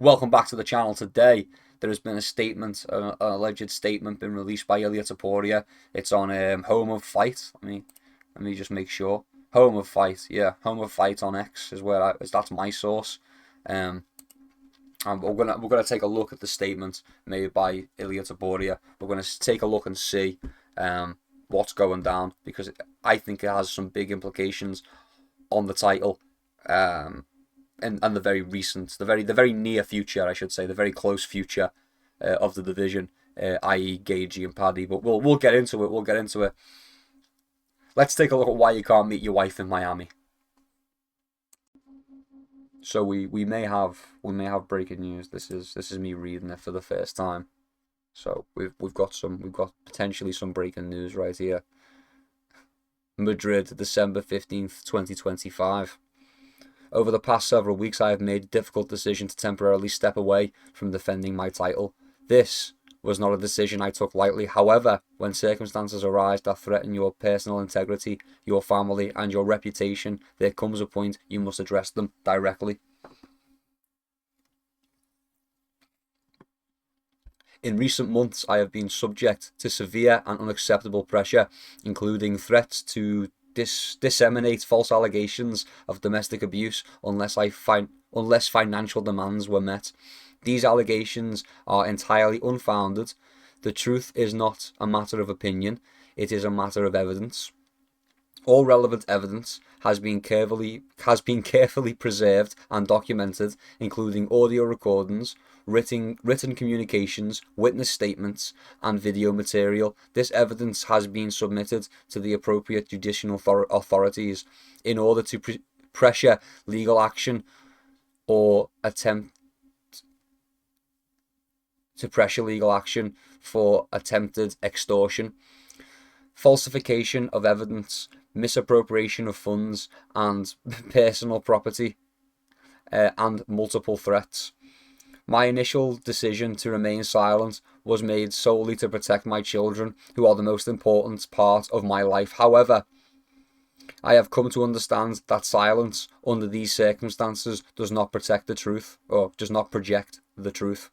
Welcome back to the channel. Today there has been a statement, an alleged statement, been released by Ilia Topuria. It's on Home of Fight. Let me just make sure. Home of Fight, yeah, Home of Fight on X is that's my source. Um, and we're gonna take a look at the statement made by Ilia Topuria. We're gonna take a look and see what's going down, because I think it has some big implications on the title. Um, and the very recent, the very near future, I should say, the very close future of the division, i.e., Gaethje and Paddy. But we'll get into it. We'll get into it. Let's take a look at why you can't meet your wife in Miami. So we may have breaking news. This is me reading it for the first time. So we've got potentially some breaking news right here. Madrid, December 15th, 2025. Over the past several weeks, I have made a difficult decision to temporarily step away from defending my title. This was not a decision I took lightly. However, when circumstances arise that threaten your personal integrity, your family, and your reputation, there comes a point you must address them directly. In recent months, I have been subject to severe and unacceptable pressure, including threats to disseminate false allegations of domestic abuse unless financial demands were met. These allegations are entirely unfounded. The truth is not a matter of opinion, it is a matter of evidence. All relevant evidence has been carefully preserved and documented, including audio recordings, written communications, witness statements, and video material. This evidence has been submitted to the appropriate judicial authorities in order to pressure legal action or attempt to pressure legal action for attempted extortion, falsification of evidence, misappropriation of funds and personal property, and multiple threats. My initial decision to remain silent was made solely to protect my children, who are the most important part of my life. However, I have come to understand that silence under these circumstances does not protect the truth, or does not project the truth.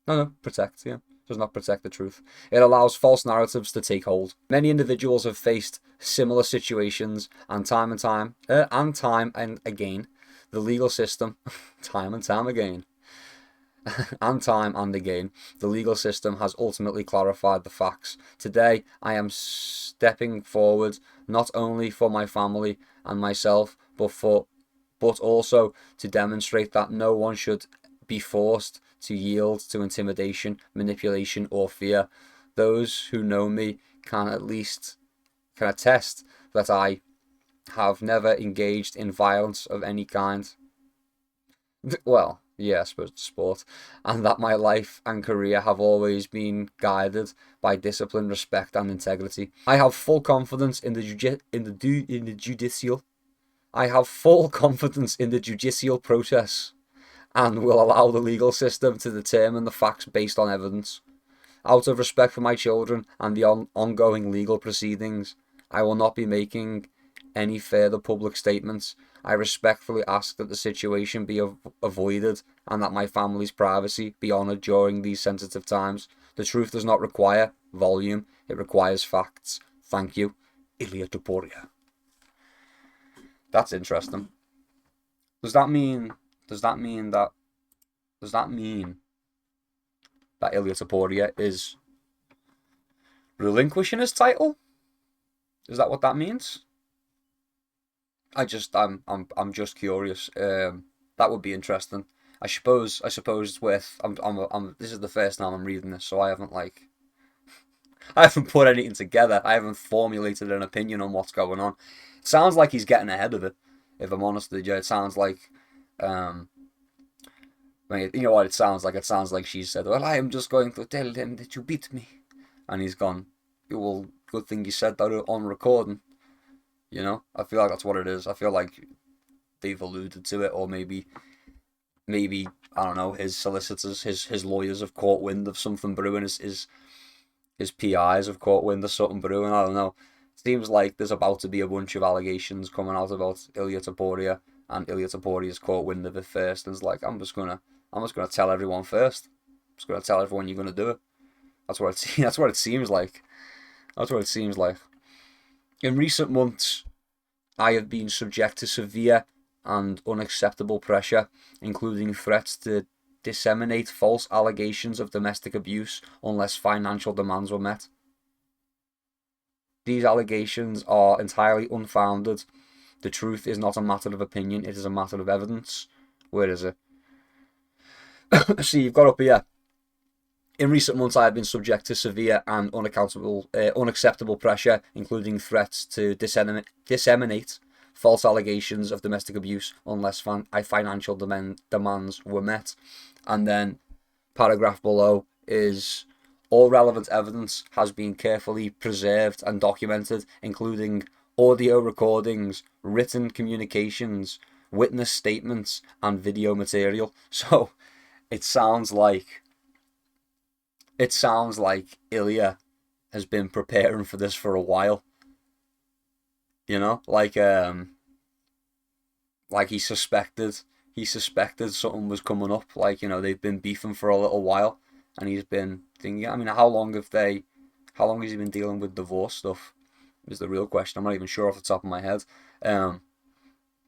No, protect, yeah. Does not protect the truth. It allows false narratives to take hold. Many individuals have faced similar situations, and time and again, the legal system, time and time again, and time and again, the legal system has ultimately clarified the facts. Today, I am stepping forward not only for my family and myself, but also to demonstrate that no one should be forced to yield to intimidation, manipulation, or fear. Those who know me can at least can attest that I have never engaged in violence of any kind. Well, yeah, I suppose it's sport, and that my life and career have always been guided by discipline, respect, and integrity. I have full confidence in the judicial. I have full confidence in the judicial process and will allow the legal system to determine the facts based on evidence. Out of respect for my children and the ongoing legal proceedings, I will not be making any further public statements. I respectfully ask that the situation be avoided and that my family's privacy be honoured during these sensitive times. The truth does not require volume, it requires facts. Thank you, Ilia Topuria. That's interesting. Does that mean does that mean that does that mean that Ilia Topuria is relinquishing his title? Is that what that means? I'm just curious. That would be interesting. I suppose it's worth. This is the first time I'm reading this, so I haven't put anything together. I haven't formulated an opinion on what's going on. It sounds like he's getting ahead of it. If I'm honest with you, it sounds like um, you know what it sounds like? It sounds like she said, "Well, I am just going to tell him that you beat me," and he's gone. Well, good thing you said that on recording. I feel like that's what it is. I feel like they've alluded to it, or maybe I don't know. His solicitors, his lawyers have caught wind of something brewing. His PIs have caught wind of something brewing. I don't know. It seems like there's about to be a bunch of allegations coming out about Ilia Topuria, and Ilia Topuria's caught wind of it first, and is like, I'm just gonna I'm just gonna tell everyone first. I'm just gonna tell everyone you're gonna do it. That's what it. That's what it seems like. That's what it seems like. In recent months, I have been subject to severe and unacceptable pressure, including threats to disseminate false allegations of domestic abuse unless financial demands were met. These allegations are entirely unfounded. The truth is not a matter of opinion, it is a matter of evidence. Where is it? See, you've got up here. In recent months, I have been subject to severe and unacceptable pressure, including threats to disseminate false allegations of domestic abuse unless financial demands were met. And then, paragraph below is all relevant evidence has been carefully preserved and documented, including audio recordings, written communications, witness statements, and video material. So it sounds like Ilia has been preparing for this for a while. You know, like he suspected something was coming up. Like, you know, they've been beefing for a little while, and he's been thinking. I mean, how long has he been dealing with divorce stuff? Is the real question. I'm not even sure off the top of my head.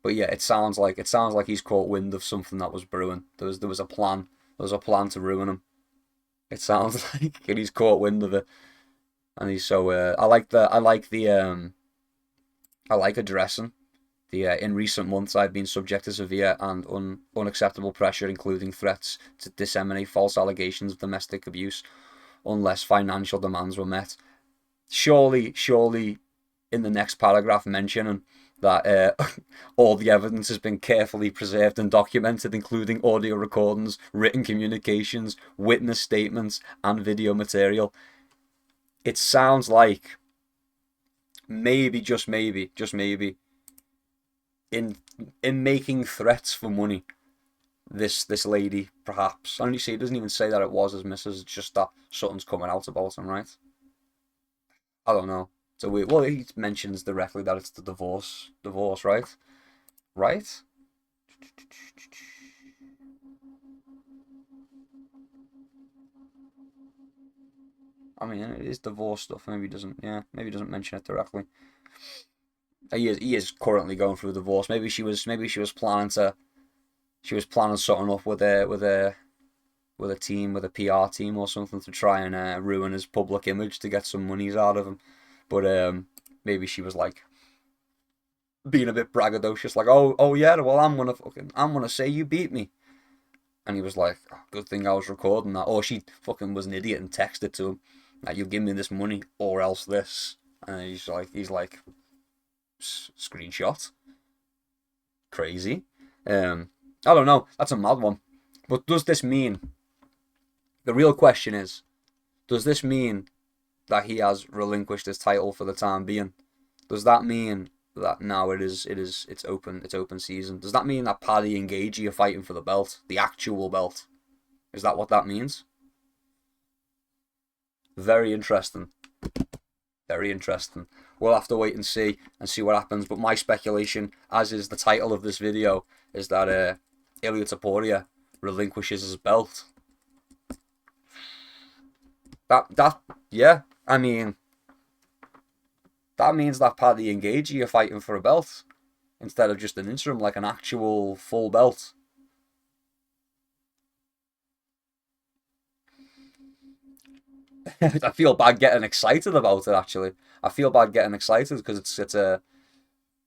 But yeah, it sounds like he's caught wind of something that was brewing. There was a plan. There was a plan to ruin him. It sounds like, and he's caught wind of it, and he's so. I like addressing the. In recent months, I've been subject to severe and unacceptable pressure, including threats to disseminate false allegations of domestic abuse, unless financial demands were met. Surely, in the next paragraph mentioning that all the evidence has been carefully preserved and documented, including audio recordings, written communications, witness statements, and video material. It sounds like maybe, just maybe, in making threats for money, this lady, perhaps, and you see, it doesn't even say that it was his missus, it's just that something's coming out about him, right? I don't know. So well, he mentions directly that it's the divorce, right? Right? I mean, it is divorce stuff. Maybe he doesn't. Yeah, maybe he doesn't mention it directly. He is currently going through a divorce. Maybe she was planning something up with a team, with a PR team or something, to try and ruin his public image to get some monies out of him. But maybe she was like being a bit braggadocious, like, oh yeah, well, I'm gonna say you beat me. And he was like, oh, good thing I was recording that. Or she fucking was an idiot and texted to him, like, you give me this money or else this. And he's like, screenshot. Crazy. I don't know. That's a mad one. But does this mean? The real question is, does this mean that he has relinquished his title for the time being? Does that mean that now it's open season? Does that mean that Paddy and Gaethje are fighting for the belt, the actual belt? Is that what that means? Very interesting. Very interesting. We'll have to wait and see what happens. But my speculation, as is the title of this video, is that Ilia Topuria relinquishes his belt. Yeah. I mean, that means that Paddy and Gaethje are fighting for a belt instead of just an interim, like an actual full belt. I feel bad getting excited about it. Actually, I feel bad getting excited because it's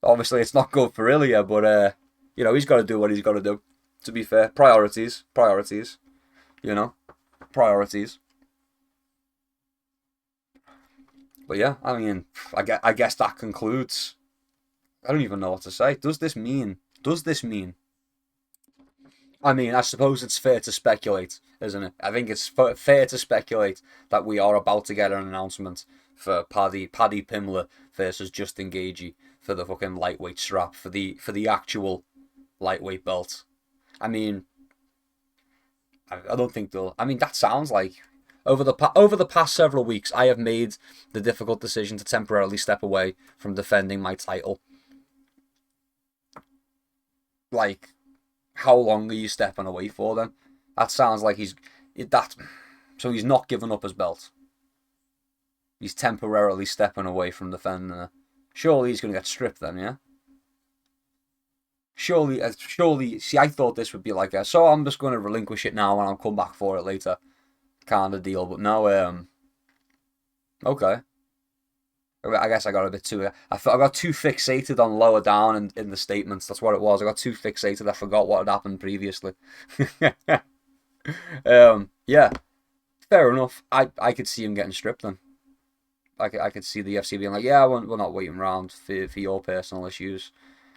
obviously it's not good for Ilia, but you know, he's got to do what he's got to do. To be fair, priorities, you know, priorities. But yeah, I mean, I guess that concludes. I don't even know what to say. Does this mean? I mean, I suppose it's fair to speculate, isn't it? I think it's fair to speculate that we are about to get an announcement for Paddy Pimblett versus Justin Gaethje for the fucking lightweight strap, for the actual lightweight belt. I mean, I don't think they'll. I mean, that sounds like over the past several weeks, I have made the difficult decision to temporarily step away from defending my title. Like, how long are you stepping away for then? That sounds like that. So he's not giving up his belt. He's temporarily stepping away from defending it. Surely he's going to get stripped then, yeah? Surely. See, I thought this would be like so I'm just going to relinquish it now and I'll come back for it later, kind of deal. But no, okay. I guess I got a bit too. I got too fixated on lower down in the statements. That's what it was. I got too fixated. I forgot what had happened previously. Yeah, fair enough. I could see him getting stripped then. I could see the UFC being like, yeah, we're not waiting around for your personal issues,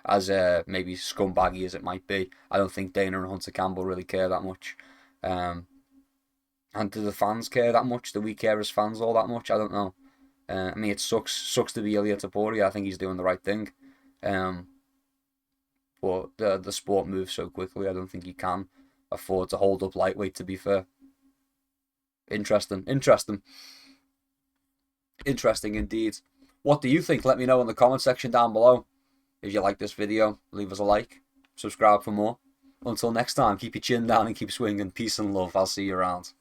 as maybe scumbaggy as it might be. I don't think Dana and Hunter Campbell really care that much. And do the fans care that much? Do we care as fans all that much? I don't know. I mean, it sucks to be Ilia Topuria. I think he's doing the right thing. But the sport moves so quickly. I don't think he can afford to hold up lightweight. To be fair, interesting indeed. What do you think? Let me know in the comment section down below. If you like this video, leave us a like, subscribe for more. Until next time, keep your chin down and keep swinging. Peace and love. I'll see you around.